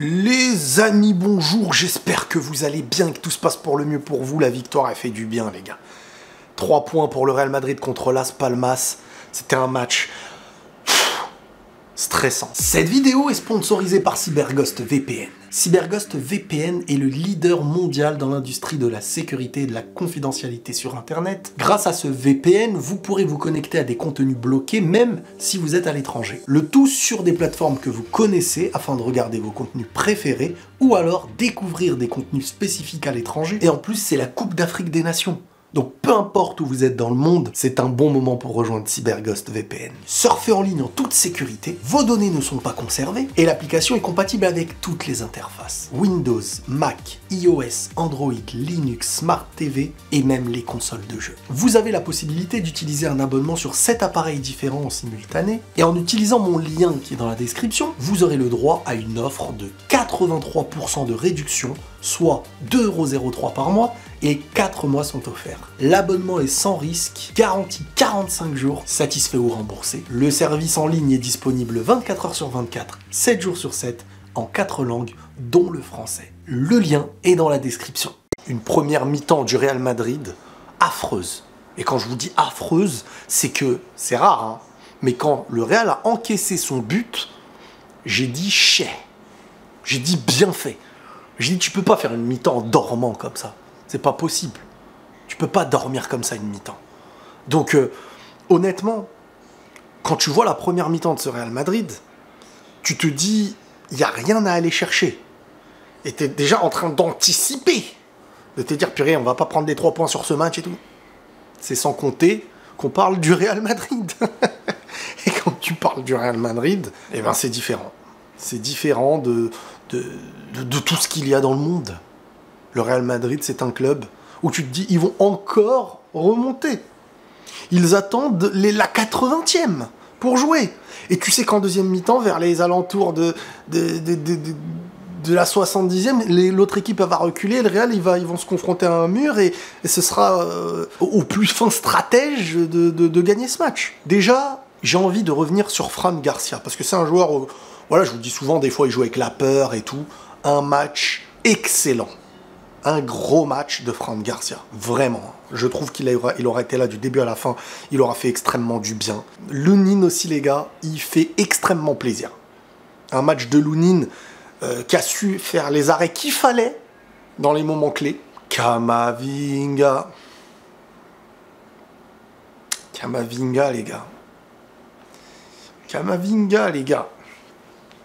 Les amis, bonjour, j'espère que vous allez bien, que tout se passe pour le mieux pour vous. La victoire a fait du bien, les gars. 3 points pour le Real Madrid contre Las Palmas. C'était un match stressant. Cette vidéo est sponsorisée par CyberGhost VPN. CyberGhost VPN est le leader mondial dans l'industrie de la sécurité et de la confidentialité sur Internet. Grâce à ce VPN, vous pourrez vous connecter à des contenus bloqués même si vous êtes à l'étranger. Le tout sur des plateformes que vous connaissez afin de regarder vos contenus préférés ou alors découvrir des contenus spécifiques à l'étranger. Et en plus, c'est la Coupe d'Afrique des Nations. Donc peu importe où vous êtes dans le monde, c'est un bon moment pour rejoindre CyberGhost VPN. Surfez en ligne en toute sécurité, vos données ne sont pas conservées et l'application est compatible avec toutes les interfaces. Windows, Mac, iOS, Android, Linux, Smart TV et même les consoles de jeux. Vous avez la possibilité d'utiliser un abonnement sur 7 appareils différents en simultané et en utilisant mon lien qui est dans la description, vous aurez le droit à une offre de 83% de réduction, soit 2,03€ par mois et 4 mois sont offerts. L'abonnement est sans risque, garanti 45 jours, satisfait ou remboursé. Le service en ligne est disponible 24 heures sur 24, 7 jours sur 7, en 4 langues, dont le français. Le lien est dans la description. Une première mi-temps du Real Madrid, affreuse. Et quand je vous dis affreuse, c'est que, c'est rare, hein, mais quand le Real a encaissé son but, j'ai dit chais. J'ai dit bien fait. J'ai dit tu peux pas faire une mi-temps en dormant comme ça. C'est pas possible. Tu peux pas dormir comme ça une mi-temps. Donc, honnêtement, quand tu vois la première mi-temps de ce Real Madrid, tu te dis, il n'y a rien à aller chercher. Et tu es déjà en train d'anticiper. De te dire, purée, on va pas prendre les 3 points sur ce match et tout. C'est sans compter qu'on parle du Real Madrid. Et quand tu parles du Real Madrid, eh ben c'est différent. C'est différent de tout ce qu'il y a dans le monde. Le Real Madrid, c'est un club où tu te dis, ils vont encore remonter. Ils attendent la 80e pour jouer. Et tu sais qu'en deuxième mi-temps, vers les alentours de la 70e, l'autre équipe va reculer, le Real, ils vont se confronter à un mur et ce sera au plus fin stratège de gagner ce match. Déjà, j'ai envie de revenir sur Fran Garcia, parce que c'est un joueur, voilà, je vous dis souvent, des fois, il joue avec la peur et tout. Un match excellent. Un gros match de Fran Garcia, vraiment. Je trouve qu'il aura été là du début à la fin, il aura fait extrêmement du bien. Lunin aussi, les gars, il fait extrêmement plaisir. Un match de Lunin qui a su faire les arrêts qu'il fallait dans les moments clés. Camavinga. Camavinga, les gars. Camavinga, les gars.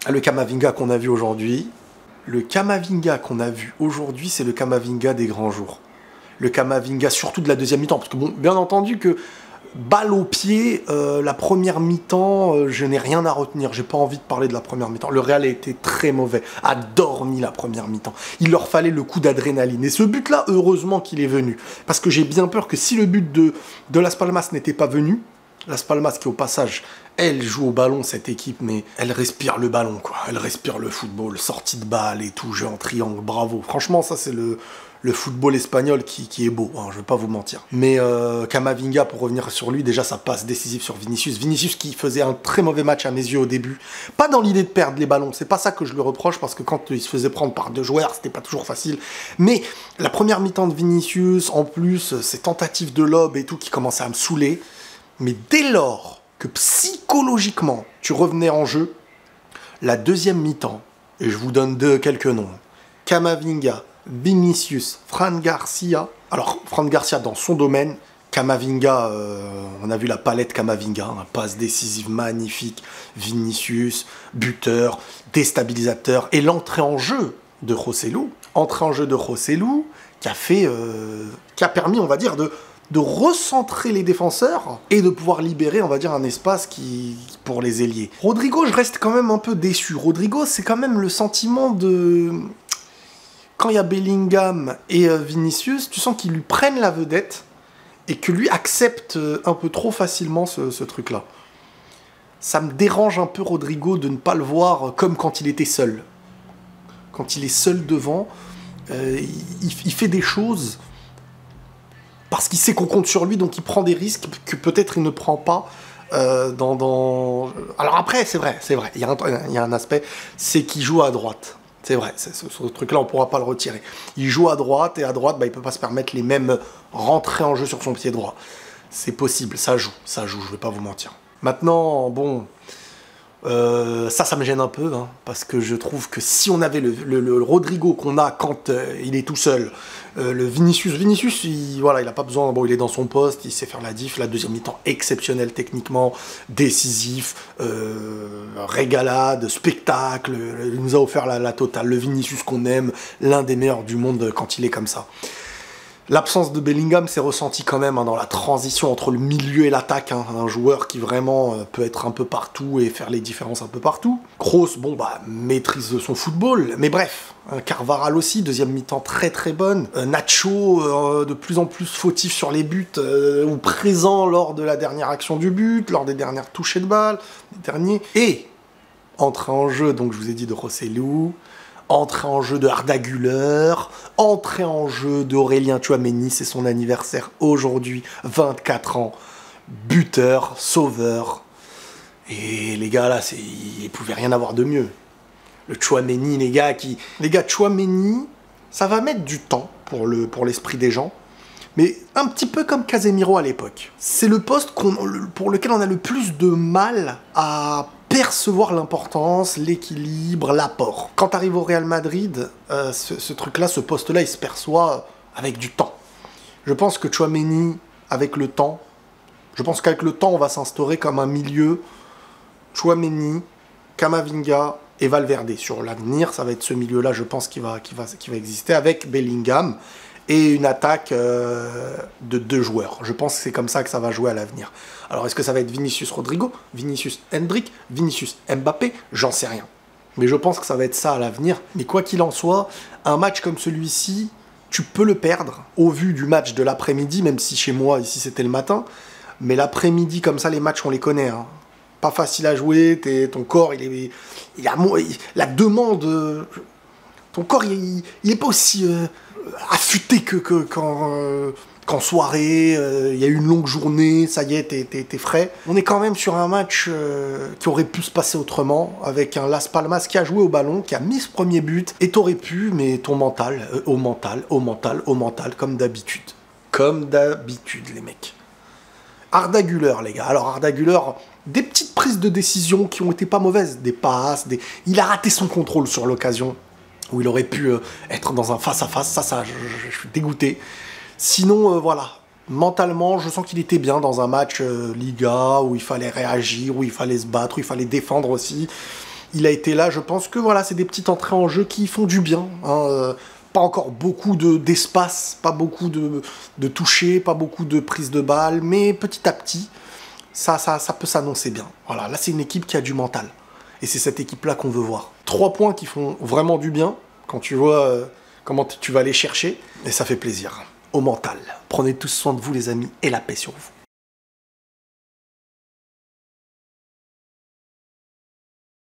Le Camavinga qu'on a vu aujourd'hui. Le Camavinga qu'on a vu aujourd'hui, c'est le Camavinga des grands jours. Le Camavinga, surtout de la deuxième mi-temps. Parce que, bon, bien entendu que, balle au pied, la première mi-temps, je n'ai rien à retenir. J'ai pas envie de parler de la première mi-temps. Le Real a été très mauvais, a dormi la première mi-temps. Il leur fallait le coup d'adrénaline. Et ce but-là, heureusement qu'il est venu. Parce que j'ai bien peur que si le but de Las Palmas n'était pas venu, Las Palmas qui, au passage, elle joue au ballon, cette équipe, mais elle respire le ballon, quoi. Elle respire le football, sortie de balle et tout, jeu en triangle, bravo. Franchement, ça, c'est le football espagnol qui est beau, hein, je vais pas vous mentir. Mais Camavinga, pour revenir sur lui, déjà, ça passe décisif sur Vinicius. Vinicius qui faisait un très mauvais match à mes yeux au début. Pas dans l'idée de perdre les ballons, c'est pas ça que je le reproche, parce que quand il se faisait prendre par 2 joueurs, c'était pas toujours facile. Mais la première mi-temps de Vinicius, en plus, ces tentatives de lob et tout qui commençaient à me saouler. Mais dès lors que psychologiquement tu revenais en jeu, la deuxième mi-temps, et je vous donne quelques noms, Camavinga, Vinicius, Fran Garcia. Alors, Fran Garcia dans son domaine, Camavinga, on a vu la palette Camavinga, hein, passe décisive magnifique, Vinicius, buteur, déstabilisateur, et l'entrée en jeu de Joselu, qui a permis, on va dire, de recentrer les défenseurs et de pouvoir libérer, on va dire, un espace pour les ailiers. Rodrigo, je reste quand même un peu déçu. Rodrigo, c'est quand même le sentiment de... Quand il y a Bellingham et Vinicius, tu sens qu'ils lui prennent la vedette et que lui accepte un peu trop facilement ce truc-là. Ça me dérange un peu, Rodrigo, de ne pas le voir comme quand il était seul. Quand il est seul devant, il fait des choses... parce qu'il sait qu'on compte sur lui, donc il prend des risques que peut-être il ne prend pas Alors après, c'est vrai, il y a un aspect, c'est qu'il joue à droite. C'est vrai, ce truc-là, on pourra pas le retirer. Il joue à droite, et à droite, bah, il peut pas se permettre les mêmes rentrées en jeu sur son pied droit. C'est possible, ça joue, je vais pas vous mentir. Maintenant, bon, ça me gêne un peu, hein, parce que je trouve que si on avait le Rodrigo qu'on a quand il est tout seul, le Vinicius, voilà, il a pas besoin, bon, il est dans son poste, il sait faire la diff, la deuxième mi-temps exceptionnelle techniquement, décisif, régalade, spectacle, il nous a offert la totale, le Vinicius qu'on aime, l'un des meilleurs du monde quand il est comme ça. L'absence de Bellingham s'est ressentie quand même, hein, dans la transition entre le milieu et l'attaque, hein, un joueur qui vraiment peut être un peu partout et faire les différences un peu partout. Kroos, bon bah, maîtrise son football, mais bref, Carvajal aussi, deuxième mi-temps très très bonne. Nacho, de plus en plus fautif sur les buts, ou présent lors de la dernière action du but, lors des dernières touchées de balle, des derniers. Et, entrée en jeu, donc je vous ai dit de Rosselló, entrée en jeu de Arda Güler, entrée en jeu d'Aurélien Tchouaméni, c'est son anniversaire aujourd'hui, 24 ans, buteur, sauveur. Et les gars là, ils pouvaient rien avoir de mieux. Le Tchouaméni, les gars, Tchouaméni, ça va mettre du temps pour l'esprit des gens, mais un petit peu comme Casemiro à l'époque. C'est le poste pour lequel on a le plus de mal à percevoir l'importance, l'équilibre, l'apport. Quand tu arrives au Real Madrid, ce truc-là, ce poste-là, il se perçoit avec du temps. Je pense que Tchouaméni, avec le temps, on va s'instaurer comme un milieu Tchouaméni, Camavinga et Valverde. Sur l'avenir, ça va être ce milieu-là, je pense, qui va exister avec Bellingham et une attaque de 2 joueurs. Je pense que c'est comme ça que ça va jouer à l'avenir. Alors, est-ce que ça va être Vinicius Rodrigo, Vinicius Hendrick, Vinicius Mbappé? J'en sais rien. Mais je pense que ça va être ça à l'avenir. Mais quoi qu'il en soit, un match comme celui-ci, tu peux le perdre au vu du match de l'après-midi, même si chez moi, ici, c'était le matin. Mais l'après-midi, comme ça, les matchs, on les connaît, hein. Pas facile à jouer, ton corps, la demande... Ton corps, il est pas aussi affûté qu'en soirée, il y a eu une longue journée, ça y est, t'es frais. On est quand même sur un match qui aurait pu se passer autrement, avec un Las Palmas qui a joué au ballon, qui a mis ce premier but, et t'aurais pu, mais ton mental, au mental, comme d'habitude. Comme d'habitude, les mecs. Arda Güler, les gars. Alors, Arda Güler, des petites prises de décision qui ont été pas mauvaises, des passes, il a raté son contrôle sur l'occasion, où il aurait pu être dans un face-à-face, ça, je suis dégoûté. Sinon, voilà, mentalement, je sens qu'il était bien dans un match Liga, où il fallait réagir, où il fallait se battre, où il fallait défendre aussi. Il a été là, je pense que voilà, c'est des petites entrées en jeu qui font du bien, hein, pas encore beaucoup d'espace, pas beaucoup de toucher, pas beaucoup de prise de balle, mais petit à petit, ça peut s'annoncer bien. Voilà, là c'est une équipe qui a du mental. Et c'est cette équipe-là qu'on veut voir. 3 points qui font vraiment du bien, quand tu vois comment tu vas les chercher, et ça fait plaisir. Au mental. Prenez tous soin de vous les amis, et la paix sur vous.